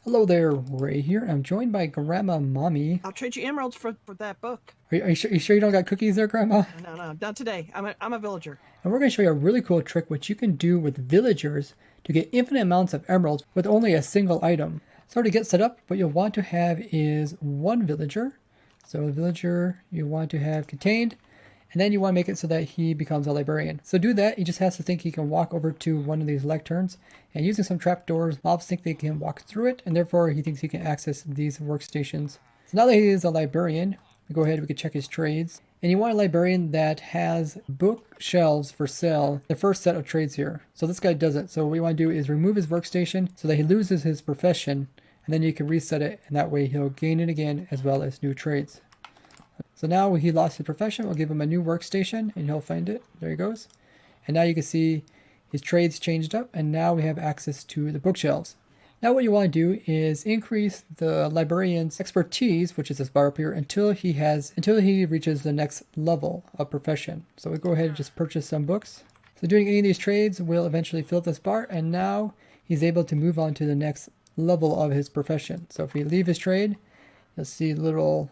Hello there, Ray here. I'm joined by Grandma Mommy. I'll trade you emeralds for that book. Are you sure you don't got cookies there, Grandma? No, no, not today. I'm a villager. And we're going to show you a really cool trick which you can do with villagers to get infinite amounts of emeralds with only a single item. So to get set up, what you'll want to have is one villager. So the villager you want to have contained, and then you want to make it so that he becomes a librarian. So do that, he just has to think he can walk over to one of these lecterns, and using some trapdoors, mobs think they can walk through it, and therefore he thinks he can access these workstations. So now that he is a librarian, we go ahead, we can check his trades. And you want a librarian that has bookshelves for sale, the first set of trades here. So this guy does it. So what we want to do is remove his workstation so that he loses his profession, and then you can reset it, and that way he'll gain it again as well as new trades. So now he lost his profession, we'll give him a new workstation and he'll find it. There he goes. And now you can see his trades changed up, and now we have access to the bookshelves. Now what you want to do is increase the librarian's expertise, which is this bar up here, until he reaches the next level of profession. So we go ahead and just purchase some books. So doing any of these trades will eventually fill this bar, and now he's able to move on to the next level of his profession. So if we leave his trade, you'll see little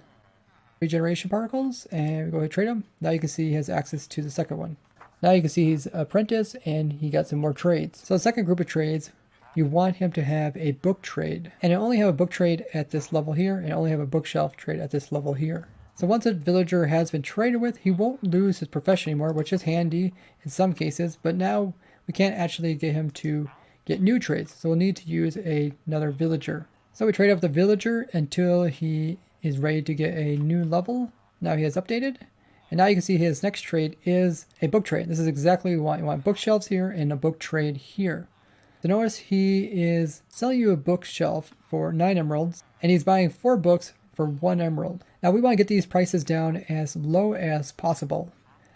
regeneration particles, and we go ahead and trade them. Now you can see he has access to the second one. Now you can see he's apprentice and he got some more trades. So the second group of trades, you want him to have a book trade, and I only have a book trade at this level here, and I only have a bookshelf trade at this level here. So once a villager has been traded with, he won't lose his profession anymore, which is handy in some cases, but now we can't actually get him to get new trades, so we'll need to use another villager. So we trade up the villager until he is ready to get a new level. Now he has updated, and now you can see his next trade is a book trade. This is exactly what you want. You want bookshelves here and a book trade here. So notice he is selling you a bookshelf for 9 emeralds, and he's buying 4 books for 1 emerald. Now we want to get these prices down as low as possible.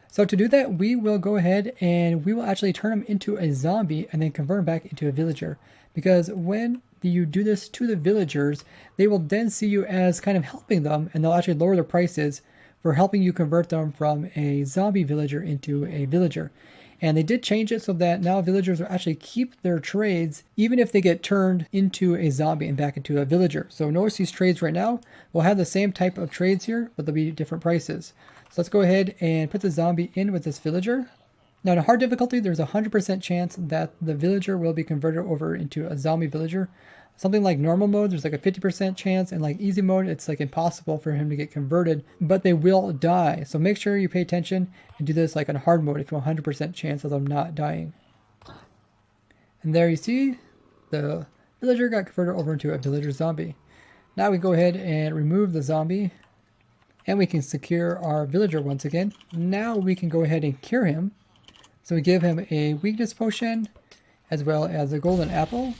So to do that, we will go ahead and we will actually turn him into a zombie and then convert him back into a villager. Because when you do this to the villagers, they will then see you as kind of helping them, and they'll actually lower their prices for helping you convert them from a zombie villager into a villager. And they did change it so that now villagers will actually keep their trades even if they get turned into a zombie and back into a villager. So notice these trades right now will have the same type of trades here, but they'll be different prices. So let's go ahead and put the zombie in with this villager. Now in hard difficulty, there's a 100% chance that the villager will be converted over into a zombie villager. Something like normal mode, there's like a 50% chance, and like easy mode, it's like impossible for him to get converted, but they will die. So make sure you pay attention and do this like on hard mode if you want 100% chance of them not dying. And there you see, the villager got converted over into a villager zombie. Now we go ahead and remove the zombie, and we can secure our villager once again. Now we can go ahead and cure him. So we give him a weakness potion, as well as a golden apple.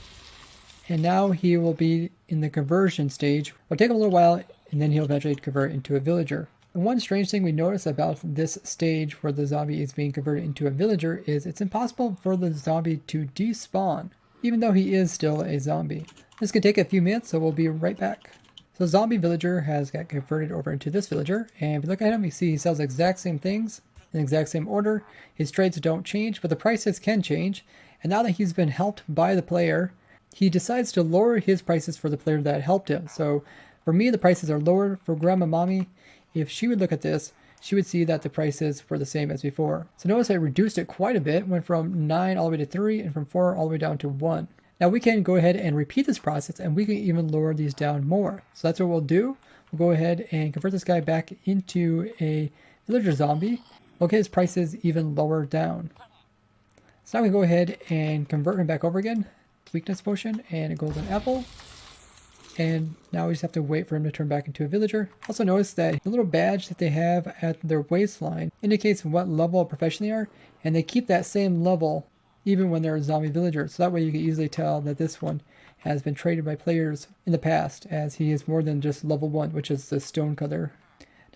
And now he will be in the conversion stage. It'll take him a little while, and then he'll eventually convert into a villager. And one strange thing we notice about this stage where the zombie is being converted into a villager is it's impossible for the zombie to despawn, even though he is still a zombie. This can take a few minutes, so we'll be right back. So zombie villager has got converted over into this villager, and if you look at him, you see he sells the exact same things in the exact same order. His trades don't change, but the prices can change. And now that he's been helped by the player, he decides to lower his prices for the player that helped him. So for me, the prices are lower. For Grandma Mommy, if she would look at this, she would see that the prices were the same as before. So notice I reduced it quite a bit, went from 9 all the way to 3 and from 4 all the way down to 1. Now we can go ahead and repeat this process, and we can even lower these down more. So that's what we'll do. We'll go ahead and convert this guy back into a villager zombie. We'll get his prices even lower down. So now we can go ahead and convert him back over again. Weakness potion and a golden apple, and now we just have to wait for him to turn back into a villager. Also notice that the little badge that they have at their waistline indicates what level of profession they are, and they keep that same level even when they're a zombie villager. So that way you can easily tell that this one has been traded by players in the past, as he is more than just level 1, which is the stonecutter.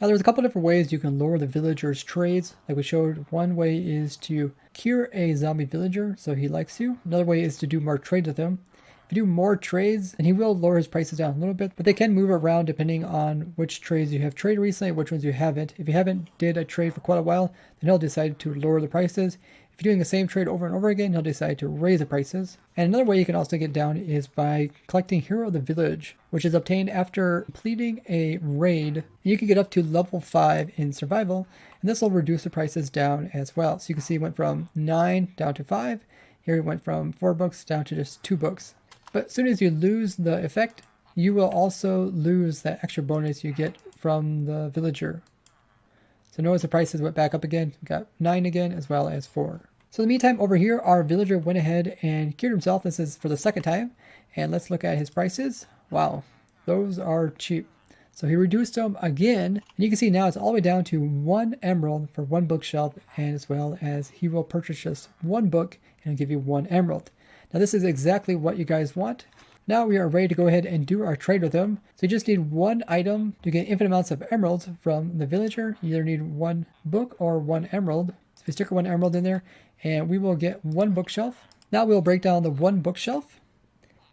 Now there's a couple different ways you can lower the villager's trades. Like we showed, one way is to cure a zombie villager so he likes you. Another way is to do more trades with him. If you do more trades, then he will lower his prices down a little bit, but they can move around depending on which trades you have traded recently, which ones you haven't. If you haven't did a trade for quite a while, then he'll decide to lower the prices. If If you're doing the same trade over and over again, he'll decide to raise the prices. And another way you can also get down is by collecting Hero of the Village, which is obtained after completing a raid. You can get up to level 5 in survival, and this will reduce the prices down as well. So you can see it went from 9 down to 5. Here it went from 4 books down to just 2 books. But as soon as you lose the effect, you will also lose that extra bonus you get from the villager. So notice the prices went back up again. We got 9 again as well as 4. So in the meantime, over here, our villager went ahead and cured himself. This is for the second time. And let's look at his prices. Wow, those are cheap. So he reduced them again. And you can see now it's all the way down to 1 emerald for 1 bookshelf. And as well as he will purchase just 1 book and give you 1 emerald. Now this is exactly what you guys want. Now we are ready to go ahead and do our trade with him. So you just need 1 item to get infinite amounts of emeralds from the villager. You either need 1 book or 1 emerald. So we stick 1 emerald in there and we will get 1 bookshelf. Now we'll break down the 1 bookshelf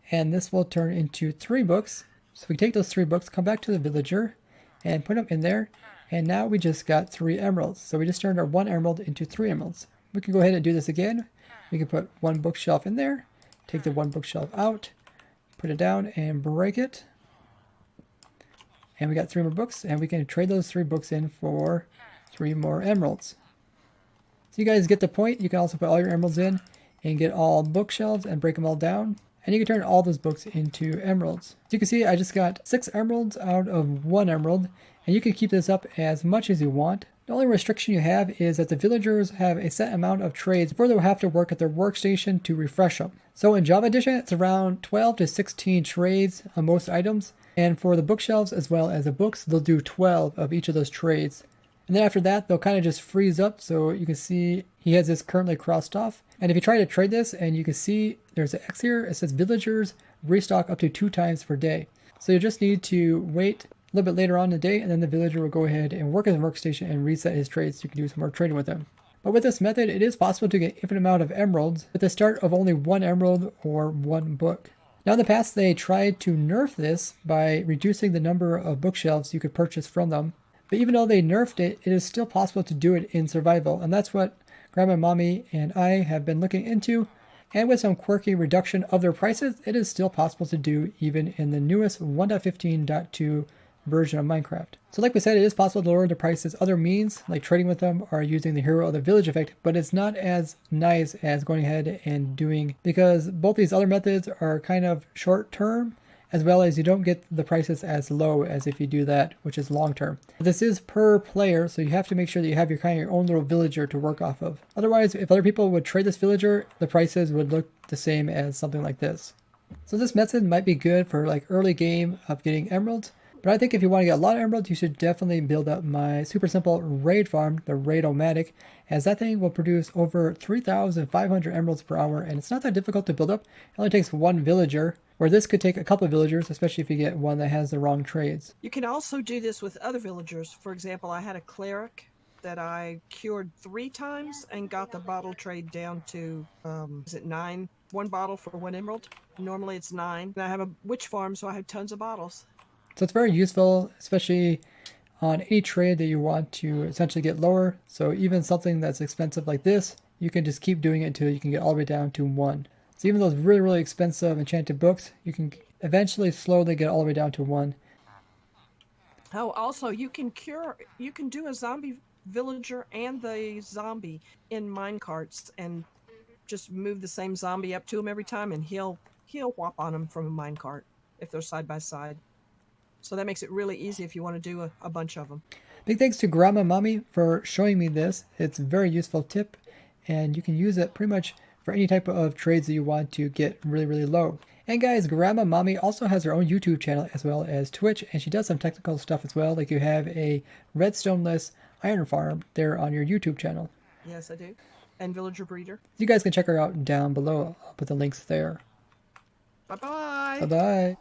and this will turn into 3 books. So we take those 3 books, come back to the villager and put them in there. And now we just got 3 emeralds. So we just turned our 1 emerald into 3 emeralds. We can go ahead and do this again. We can put 1 bookshelf in there, take the 1 bookshelf out, put it down and break it. And we got 3 more books and we can trade those 3 books in for 3 more emeralds. So you guys get the point. You can also put all your emeralds in and get all bookshelves and break them all down. And you can turn all those books into emeralds. As you can see, I just got 6 emeralds out of 1 emerald. And you can keep this up as much as you want. The only restriction you have is that the villagers have a set amount of trades before they'll have to work at their workstation to refresh them. So in Java Edition, it's around 12 to 16 trades on most items. And for the bookshelves as well as the books, they'll do 12 of each of those trades. And then after that, they'll kind of just freeze up. So you can see he has this currently crossed off. And if you try to trade this, and you can see there's an X here, it says villagers restock up to 2 times per day. So you just need to wait a little bit later on in the day, and then the villager will go ahead and work at the workstation and reset his trades so you can do some more trading with him. But with this method, it is possible to get infinite amount of emeralds at the start of only 1 emerald or 1 book. Now in the past, they tried to nerf this by reducing the number of bookshelves you could purchase from them. But even though they nerfed it, it is still possible to do it in survival, and that's what Grandma, Mommy, and I have been looking into. And with some quirky reduction of their prices, it is still possible to do even in the newest 1.15.2 version of Minecraft. So like we said, it is possible to lower the prices other means, like trading with them or using the Hero of the Village effect, but it's not as nice as going ahead and doing, because both these other methods are kind of short term, as well as you don't get the prices as low as if you do that, which is long term. This is per player, so you have to make sure that you have your own little villager to work off of. Otherwise, if other people would trade this villager, the prices would look the same as something like this. So this method might be good for like early game of getting emeralds. But I think if you want to get a lot of emeralds, you should definitely build up my super simple raid farm, the Raid-O-Matic, as that thing will produce over 3,500 emeralds per hour, and it's not that difficult to build up. It only takes 1 villager, where this could take a couple of villagers, especially if you get one that has the wrong trades. You can also do this with other villagers. For example, I had a cleric that I cured 3 times and got the bottle trade down to, is it 9? 1 bottle for 1 emerald. Normally it's 9. And I have a witch farm, so I have tons of bottles. So it's very useful, especially on any trade that you want to essentially get lower. So even something that's expensive like this, you can just keep doing it until you can get all the way down to 1. So even those really, really expensive enchanted books, you can eventually slowly get all the way down to 1. Oh, also you can do a zombie villager and the zombie in minecarts and just move the same zombie up to him every time, and he'll whop on him from a minecart if they're side by side. So that makes it really easy if you want to do a bunch of them. Big thanks to Grandma Mommy for showing me this. It's a very useful tip, and you can use it pretty much for any type of trades that you want to get really, really low. And guys, Grandma Mommy also has her own YouTube channel as well as Twitch, and she does some technical stuff as well, like you have a redstone-less iron farm there on your YouTube channel. Yes, I do. And Villager Breeder. You guys can check her out down below. I'll put the links there. Bye-bye. Bye-bye.